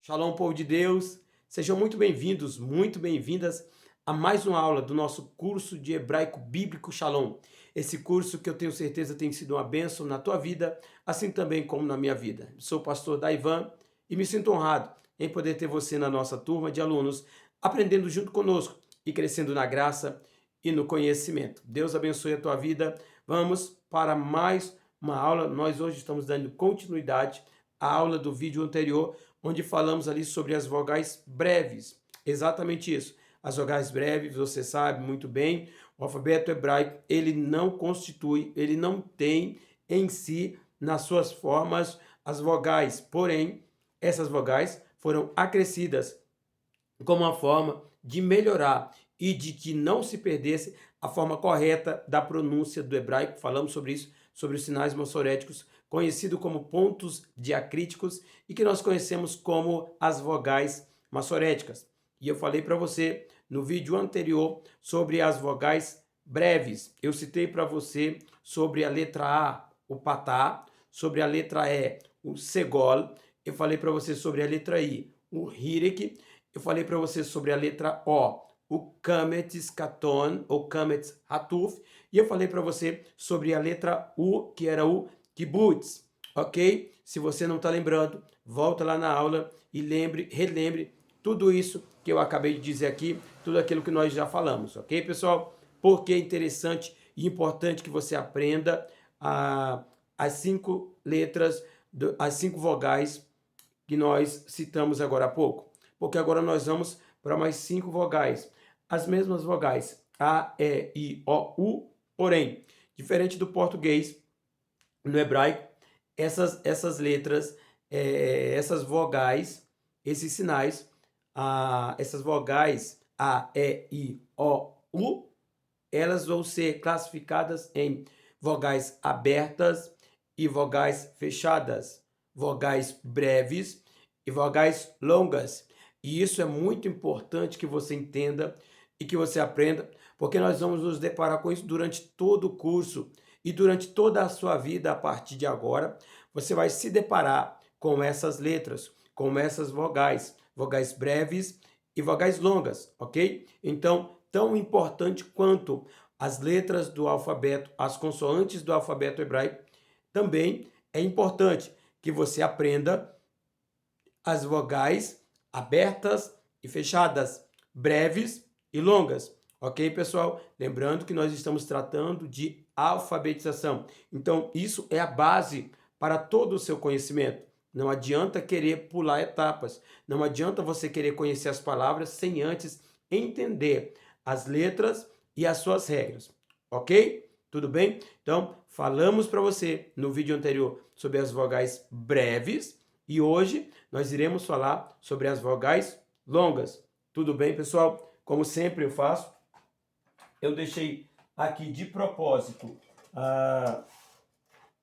Shalom, povo de Deus. Sejam muito bem-vindos, muito bem-vindas a mais uma aula do nosso curso de Hebraico Bíblico Shalom. Esse curso que eu tenho certeza tem sido uma bênção na tua vida, assim também como na minha vida. Sou o pastor Daivan e me sinto honrado em poder ter você na nossa turma de alunos, aprendendo junto conosco e crescendo na graça e no conhecimento. Deus abençoe a tua vida. Vamos para mais uma aula. Nós hoje estamos dando continuidade à aula do vídeo anterior, onde falamos ali sobre as vogais breves. Exatamente isso. As vogais breves, você sabe muito bem, o alfabeto hebraico, ele não constitui, ele não tem em si, nas suas formas, as vogais. Porém, essas vogais foram acrescidas como uma forma de melhorar e de que não se perdesse a forma correta da pronúncia do hebraico. Falamos sobre isso, sobre os sinais massoréticos, conhecido como pontos diacríticos e que nós conhecemos como as vogais massoréticas. E eu falei para você no vídeo anterior sobre as vogais breves. Eu citei para você sobre a letra A, o patá, sobre a letra E, o segol. Eu falei para você sobre a letra I, o hirek. Eu falei para você sobre a letra O, o Kametz Katon, ou Kametz Hatuf, e eu falei para você sobre a letra U, que era o Kibbutz, ok? Se você não está lembrando, volta lá na aula e relembre tudo isso que eu acabei de dizer aqui, tudo aquilo que nós já falamos, ok, pessoal? Porque é interessante e importante que você aprenda as 5 letras, as 5 vogais que nós citamos agora há pouco. Porque agora nós vamos para mais 5 vogais. As mesmas vogais A, E, I, O, U, porém, diferente do português, no hebraico, essas letras, essas vogais, esses sinais, essas vogais A, E, I, O, U, elas vão ser classificadas em vogais abertas e vogais fechadas, vogais breves e vogais longas. E isso é muito importante que você entenda e que você aprenda, porque nós vamos nos deparar com isso durante todo o curso e durante toda a sua vida a partir de agora. Você vai se deparar com essas letras, com essas vogais, vogais breves e vogais longas, ok? Então, tão importante quanto as letras do alfabeto, as consoantes do alfabeto hebraico, também é importante que você aprenda as vogais abertas e fechadas, breves e longas. Ok, pessoal? Lembrando que nós estamos tratando de alfabetização. Então, isso é a base para todo o seu conhecimento. Não adianta querer pular etapas. Não adianta você querer conhecer as palavras sem antes entender as letras e as suas regras. Ok? Tudo bem? Então, falamos para você no vídeo anterior sobre as vogais breves e hoje nós iremos falar sobre as vogais longas. Tudo bem, pessoal? Como sempre eu faço, eu deixei aqui de propósito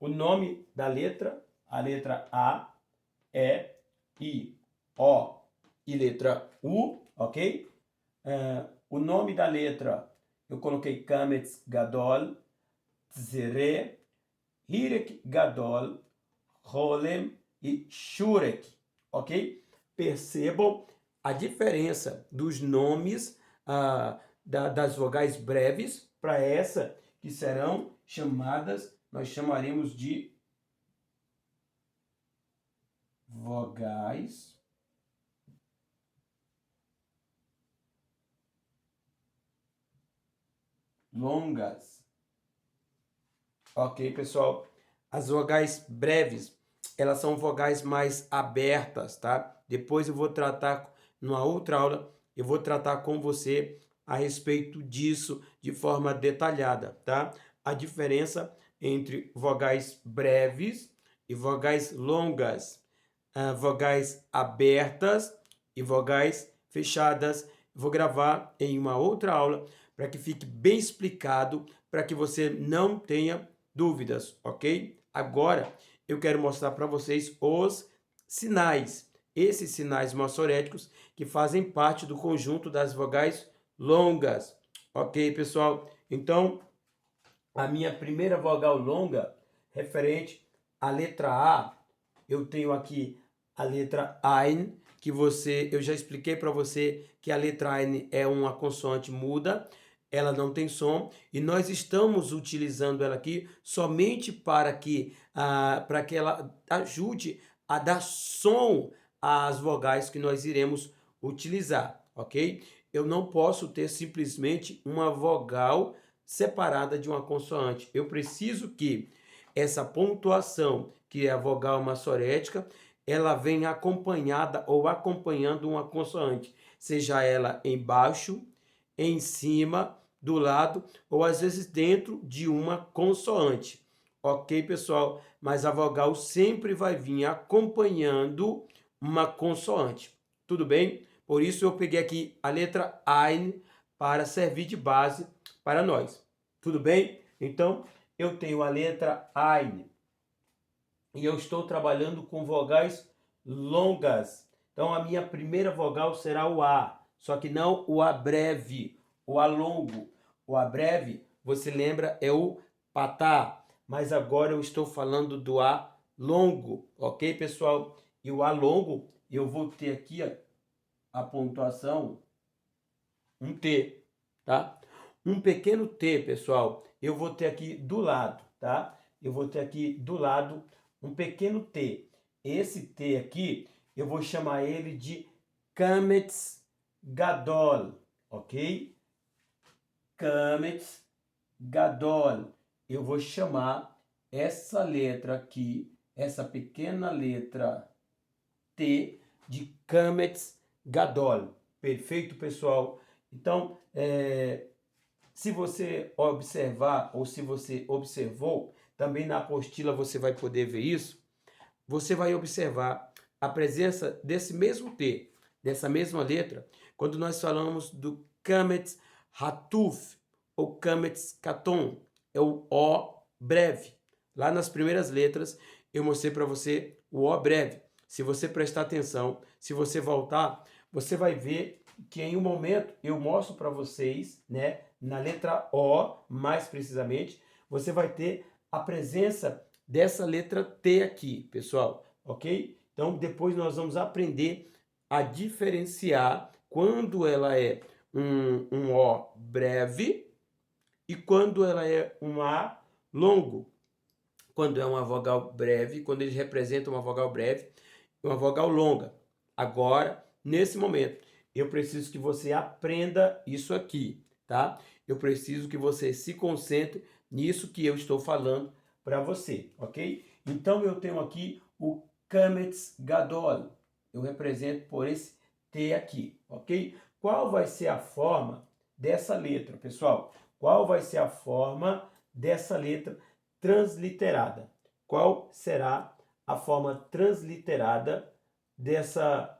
o nome da letra, a letra A, E, I, O e letra U, ok? O nome da letra eu coloquei Kametz Gadol, Tzere, Hirek Gadol, Holem e Shurek, ok? Percebam a diferença dos nomes das vogais breves para essa que serão chamadas, nós chamaremos de vogais longas. Ok, pessoal? As vogais breves, elas são vogais mais abertas, tá? Depois eu vou tratar, numa outra aula, eu vou tratar com você a respeito disso de forma detalhada, tá? A diferença entre vogais breves e vogais longas, vogais abertas e vogais fechadas. Vou gravar em uma outra aula para que fique bem explicado, para que você não tenha dúvidas, ok? Agora eu quero mostrar para vocês os sinais, esses sinais massoréticos que fazem parte do conjunto das vogais longas, ok, pessoal? Então, a minha primeira vogal longa, referente à letra A, eu tenho aqui a letra Ein, eu já expliquei para você que a letra N é uma consoante muda, ela não tem som, e nós estamos utilizando ela aqui somente para que ela ajude a dar som às vogais que nós iremos utilizar, ok? Eu não posso ter simplesmente uma vogal separada de uma consoante. Eu preciso que essa pontuação, que é a vogal maçorética, ela venha acompanhada ou acompanhando uma consoante, seja ela embaixo, em cima, do lado ou às vezes dentro de uma consoante. Ok, pessoal? Mas a vogal sempre vai vir acompanhando uma consoante. Tudo bem? Por isso eu peguei aqui a letra Ein para servir de base para nós. Tudo bem? Então, eu tenho a letra Ein e eu estou trabalhando com vogais longas. Então, a minha primeira vogal será o A, só que não o A breve, o A longo. O A breve, você lembra, é o patá, mas agora eu estou falando do A longo, ok, pessoal? E o A longo, eu vou ter aqui a pontuação, um T, tá? Um pequeno T, pessoal, eu vou ter aqui do lado, tá? Eu vou ter aqui do lado um pequeno T. Esse T aqui, eu vou chamar ele de Kametz Gadol, ok? Kametz Gadol. Eu vou chamar essa letra aqui, essa pequena letra T, de Kametz Gadol. Perfeito, pessoal? Então, se você observar, ou se você observou, também na apostila você vai poder ver isso, você vai observar a presença desse mesmo T, dessa mesma letra, quando nós falamos do Kametz Hatuf, ou Kametz Katon, é o O breve. Lá nas primeiras letras, eu mostrei para você o O breve. Se você prestar atenção, se você voltar, você vai ver que em um momento eu mostro para vocês, né, na letra O, mais precisamente, você vai ter a presença dessa letra T aqui, pessoal, ok? Então, depois nós vamos aprender a diferenciar quando ela é um O breve e quando ela é um A longo. Quando é uma vogal breve, quando eles representam uma vogal breve, uma vogal longa. Agora, nesse momento, eu preciso que você aprenda isso aqui, tá? Eu preciso que você se concentre nisso que eu estou falando para você, ok? Então, eu tenho aqui o Kametz Gadol. Eu represento por esse T aqui, ok? Qual vai ser a forma dessa letra, pessoal? Qual vai ser a forma dessa letra transliterada? Qual será a forma transliterada dessa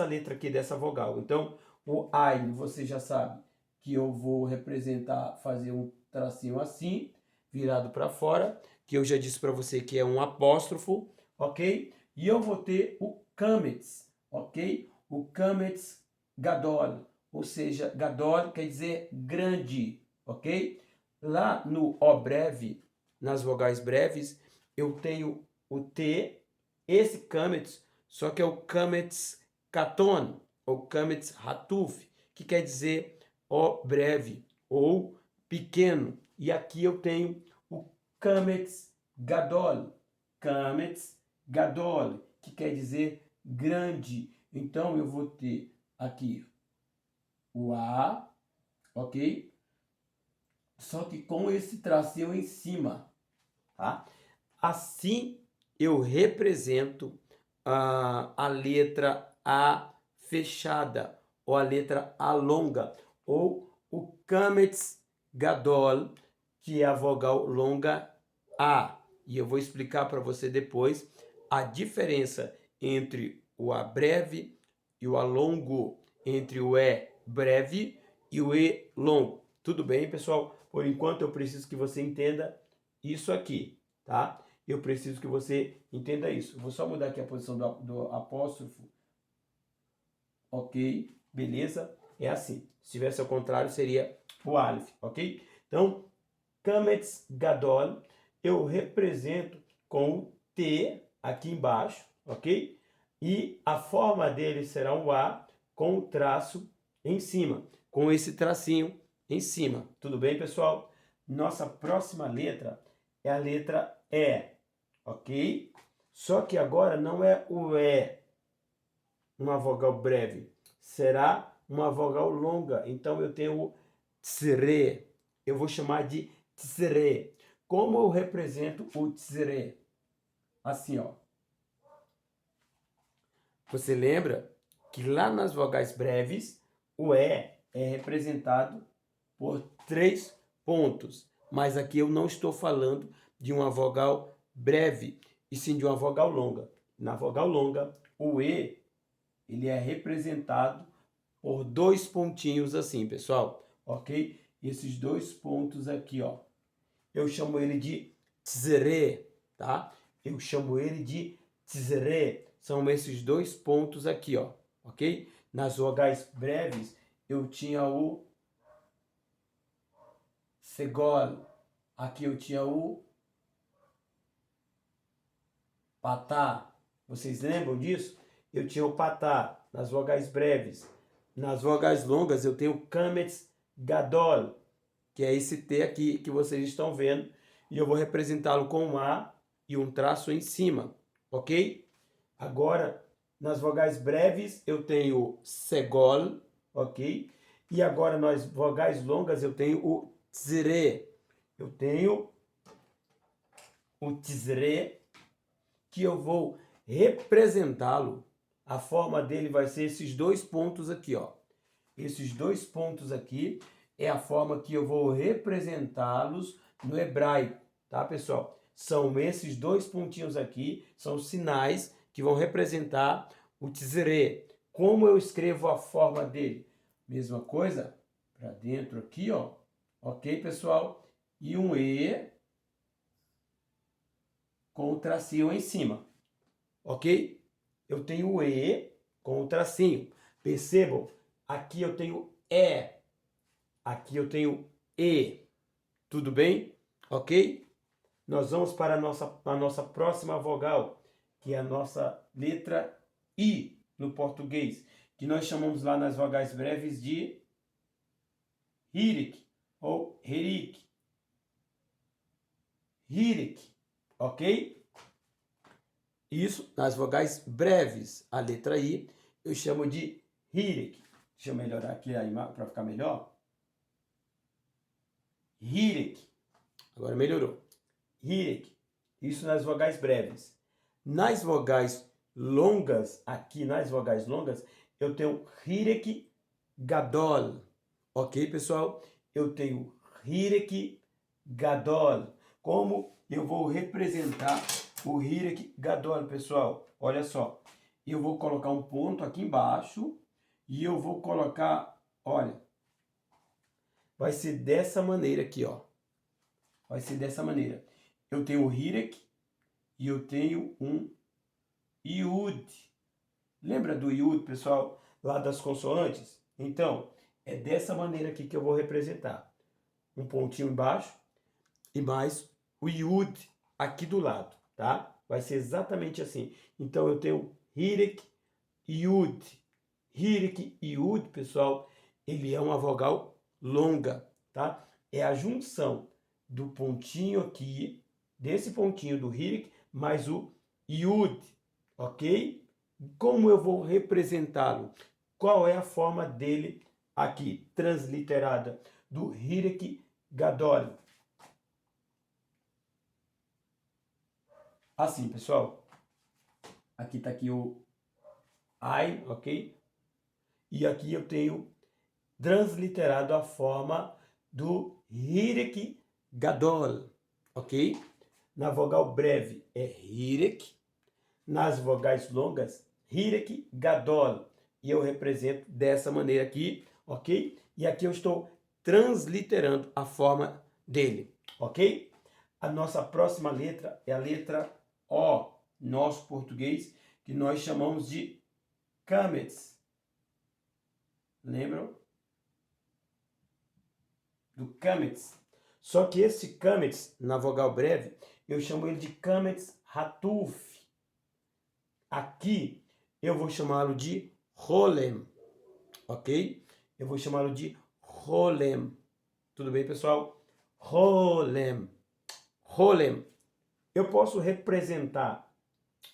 letra aqui, dessa vogal? Então, o Ein, você já sabe que eu vou representar, fazer um tracinho assim, virado para fora, que eu já disse para você que é um apóstrofo, ok? E eu vou ter o Kametz, ok? O Kametz Gadol, ou seja, Gadol quer dizer grande, ok? Lá no O breve, nas vogais breves, eu tenho o T, esse Kametz, só que é o Kametz Katon, ou Kametz Hatuf, que quer dizer O breve, ou pequeno. E aqui eu tenho o Kametz Gadol, Kametz Gadol, que quer dizer grande. Então, eu vou ter aqui o A, ok? Só que com esse tracinho em cima, tá? Assim eu represento a letra A fechada, ou a letra A longa, ou o Kametz Gadol, que é a vogal longa A. E eu vou explicar para você depois a diferença entre o A breve e o A longo, entre o E breve e o E longo. Tudo bem, pessoal? Por enquanto eu preciso que você entenda isso aqui, tá? Eu preciso que você entenda isso. Vou só mudar aqui a posição do apóstrofo. Ok, beleza? É assim. Se tivesse ao contrário, seria o Aleph, ok? Então, Kametz Gadol, eu represento com o T aqui embaixo, ok? E a forma dele será um A com o traço em cima, com esse tracinho em cima. Tudo bem, pessoal? Nossa próxima letra é a letra E, ok? Só que agora não é o E, uma vogal breve, será uma vogal longa. Então eu tenho o tsre, eu vou chamar de tsre. Como eu represento o tsre? Assim, ó. Você lembra que lá nas vogais breves, o E é representado por 3 pontos. Mas aqui eu não estou falando de uma vogal breve, e sim de uma vogal longa. Na vogal longa, o E ele é representado por 2 pontinhos assim, pessoal, ok? Esses 2 pontos aqui, ó, eu chamo ele de tzere, tá? Eu chamo ele de tzere. São esses 2 pontos aqui, ó, ok? Nas vogais breves, eu tinha o segol. Aqui eu tinha o patá. Vocês lembram disso? Eu tinha o patá nas vogais breves. Nas vogais longas eu tenho kametz gadol, que é esse T aqui que vocês estão vendo, e eu vou representá-lo com um A e um traço em cima, ok? Agora, nas vogais breves eu tenho segol, ok? E agora nas vogais longas eu tenho o tzre. Eu tenho o tzre, que eu vou representá-lo. A forma dele vai ser esses 2 pontos aqui, ó. Esses 2 pontos aqui é a forma que eu vou representá-los no hebraico, tá, pessoal? São esses 2 pontinhos aqui, são sinais que vão representar o tzere. Como eu escrevo a forma dele? Mesma coisa, para dentro aqui, ó. Ok, pessoal? E um E com o tracinho em cima, ok? Eu tenho o E com o tracinho. Percebam? Aqui eu tenho E, aqui eu tenho E. Tudo bem? Ok? Nós vamos para a nossa próxima vogal, que é a nossa letra I no português, que nós chamamos lá nas vogais breves de hirik ou herik. Hirik, ok? Isso nas vogais breves. A letra I eu chamo de hirik. Deixa eu melhorar aqui a imagem para ficar melhor. Hirik. Agora melhorou. Hirik. Isso nas vogais breves. Nas vogais longas, aqui nas vogais longas, eu tenho hirek gadol. Ok, pessoal? Eu tenho hirek gadol. Como eu vou representar o hirek gadol, pessoal? Olha só. Eu vou colocar um ponto aqui embaixo e eu vou colocar, olha, vai ser dessa maneira aqui, ó. Vai ser dessa maneira. Eu tenho o hirek e eu tenho um iud. Lembra do iud, pessoal, lá das consoantes? Então, é dessa maneira aqui que eu vou representar. Um pontinho embaixo e mais o iud aqui do lado, tá? Vai ser exatamente assim. Então, eu tenho hirek, iud. Hirek, iud, pessoal, ele é uma vogal longa, tá? É a junção do pontinho aqui, desse pontinho do hirek, mais o iud, ok? Como eu vou representá-lo? Qual é a forma dele aqui, transliterada, do hirek gadol? Assim, pessoal. Aqui está aqui o I, ok? E aqui eu tenho transliterado a forma do hirek gadol, ok? Na vogal breve é hirek, nas vogais longas, hirek gadol. E eu represento dessa maneira aqui, ok? E aqui eu estou transliterando a forma dele, ok? A nossa próxima letra é a letra O, nosso português, que nós chamamos de kametz. Lembram? Do kametz. Só que esse kametz, na vogal breve, eu chamo ele de kametz hatuf. Aqui eu vou chamá-lo de Rolem, ok? Eu vou chamá-lo de Rolem. Tudo bem, pessoal? Rolem. Rolem. Eu posso representar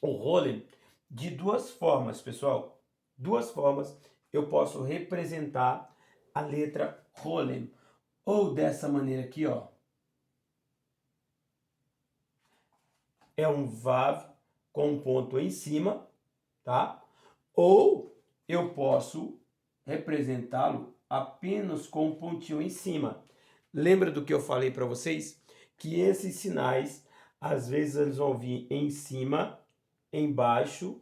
o Rolem de duas formas, pessoal. Duas formas eu posso representar a letra Rolem. Ou dessa maneira aqui, ó. É um Vav com um ponto em cima, tá? Ou eu posso representá-lo apenas com um pontinho em cima. Lembra do que eu falei para vocês? Que esses sinais, às vezes eles vão vir em cima, embaixo,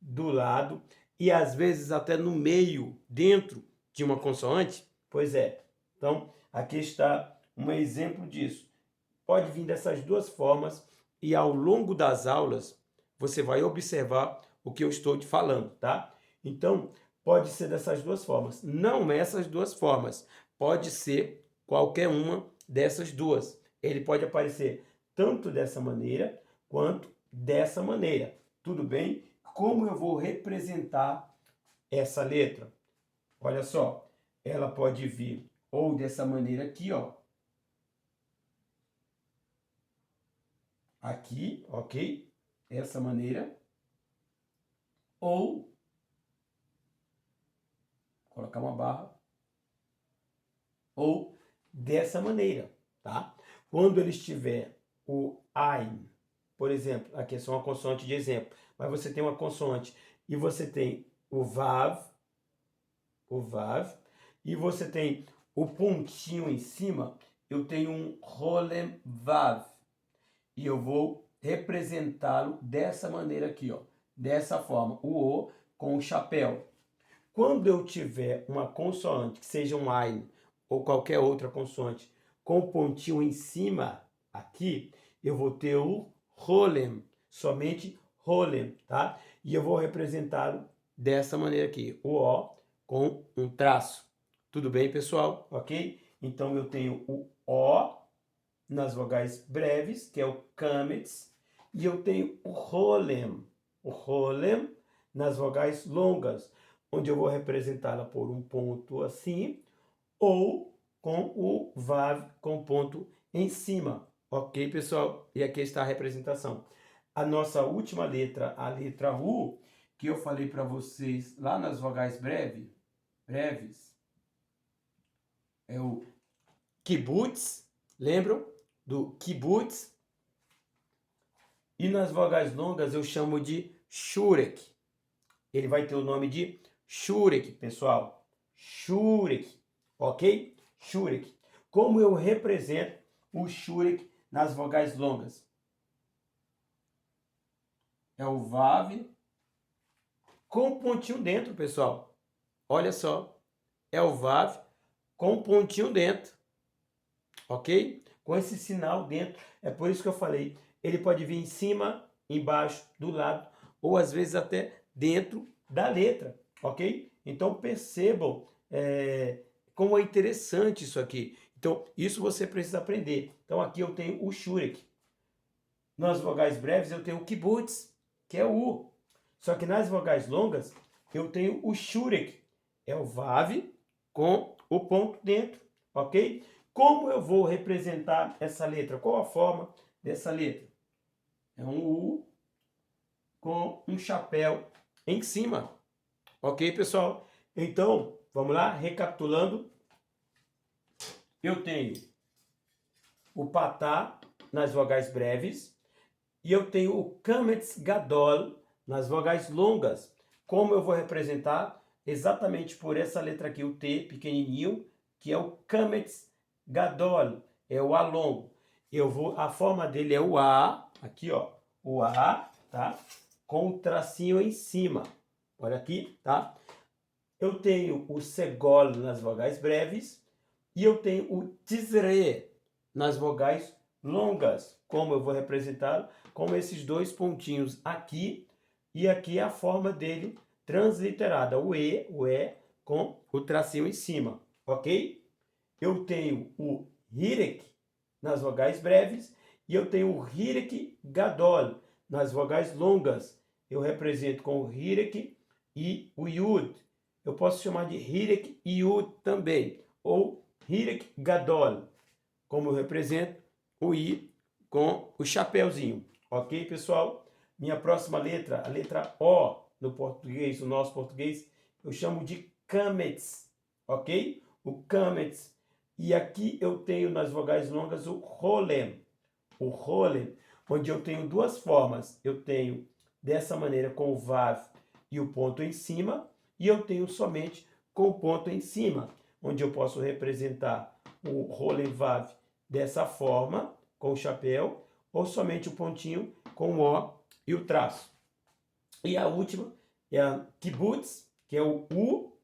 do lado e às vezes até no meio, dentro de uma consoante. Pois é. Então, aqui está um exemplo disso. Pode vir dessas duas formas e ao longo das aulas você vai observar o que eu estou te falando, tá? Então, pode ser dessas duas formas. Não essas duas formas. Pode ser qualquer uma dessas duas. Ele pode aparecer tanto dessa maneira quanto dessa maneira. Tudo bem? Como eu vou representar essa letra? Olha só, ela pode vir ou dessa maneira aqui, ó. Aqui, ok? Essa maneira. Ou colocar uma barra. Ou dessa maneira, tá? Quando ele estiver o ein, por exemplo, aqui é só uma consoante de exemplo, mas você tem uma consoante e você tem o vav, e você tem o pontinho em cima, eu tenho um rolem vav, e eu vou representá-lo dessa maneira aqui, ó, dessa forma, o O com o chapéu. Quando eu tiver uma consoante, que seja um ein ou qualquer outra consoante, com o pontinho em cima aqui, eu vou ter o rolem, somente rolem, tá? E eu vou representá-lo dessa maneira aqui, o O com um traço. Tudo bem, pessoal? Ok? Então eu tenho o O nas vogais breves, que é o kametz, e eu tenho o rolem nas vogais longas, onde eu vou representá-la por um ponto assim, ou com o vav com ponto em cima. Ok, pessoal? E aqui está a representação. A nossa última letra, a letra U, que eu falei para vocês lá nas vogais breves, é o kibbutz, lembram do kibbutz? E nas vogais longas eu chamo de shurek. Ele vai ter o nome de shurek, pessoal. Shurek, ok? Shurek. Como eu represento o shurek nas vogais longas? É o vav com pontinho dentro, pessoal. Olha só. É o vav com pontinho dentro. Ok? Com esse sinal dentro. É por isso que eu falei. Ele pode vir em cima, embaixo, do lado, ou às vezes até dentro da letra. Ok? Então percebam como é interessante isso aqui. Então, isso você precisa aprender. Então, aqui eu tenho o shurek. Nas vogais breves, eu tenho o kibbutz, que é o U. Só que nas vogais longas, eu tenho o shurek. É o vav com o ponto dentro. Ok? Como eu vou representar essa letra? Qual a forma dessa letra? É um U com um chapéu em cima. Ok, pessoal? Então, vamos lá, recapitulando. Eu tenho o patá nas vogais breves e eu tenho o kametz gadol nas vogais longas. Como eu vou representar? Exatamente por essa letra aqui, o T pequenininho, que é o kametz gadol, é o A longo. A forma dele é o A, aqui ó, o A, tá? Com o tracinho em cima. Olha aqui, tá? Eu tenho o segol nas vogais breves e eu tenho o tizre nas vogais longas. Como eu vou representar? Com esses dois pontinhos aqui e aqui a forma dele transliterada, o E com o tracinho em cima, ok? Eu tenho o hirek nas vogais breves e eu tenho o hirek gadol nas vogais longas. Eu represento com o hirek e o Yud. Eu posso chamar de Hirek Yud também, ou Hirek Gadol, como eu represento o I com o chapéuzinho. Ok, pessoal? Minha próxima letra, a letra O no português, no nosso português, eu chamo de Kametz, ok? O Kametz. E aqui eu tenho nas vogais longas o Holem, onde eu tenho duas formas. Eu tenho dessa maneira com o Vav e o ponto em cima, e eu tenho somente com o ponto em cima, onde eu posso representar o Holem Vav dessa forma, com o chapéu, ou somente o pontinho com o O e o traço. E a última é a Kibbutz, que é o U,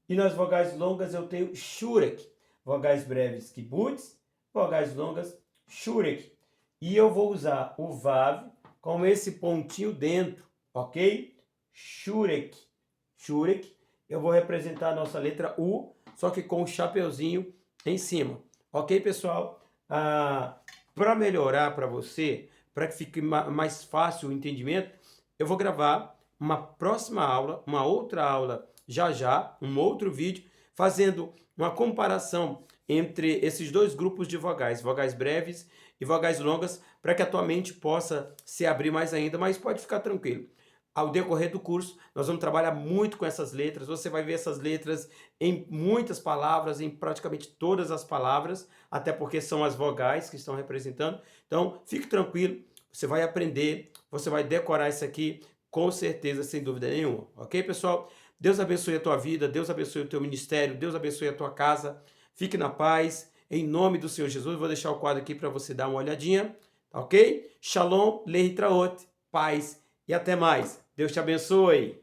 e nas vogais longas eu tenho Shurek. Vogais breves Kibbutz, vogais longas Shurek. E eu vou usar o Vav com esse pontinho dentro, ok? Shurek. Shurek. Eu vou representar a nossa letra U, só que com o chapeuzinho em cima. Ok, pessoal? Para melhorar para você, para que fique mais fácil o entendimento, eu vou gravar uma próxima aula, uma outra aula já, um outro vídeo, fazendo uma comparação entre esses dois grupos de vogais, vogais breves e vogais longas, para que a tua mente possa se abrir mais ainda, mas pode ficar tranquilo. Ao decorrer do curso, nós vamos trabalhar muito com essas letras, você vai ver essas letras em muitas palavras, em praticamente todas as palavras, até porque são as vogais que estão representando. Então, fique tranquilo, você vai aprender, você vai decorar isso aqui, com certeza, sem dúvida nenhuma. Ok, pessoal? Deus abençoe a tua vida, Deus abençoe o teu ministério, Deus abençoe a tua casa. Fique na paz, em nome do Senhor Jesus. Vou deixar o quadro aqui para você dar uma olhadinha, ok? Shalom, Leitraot, paz e até mais. Deus te abençoe.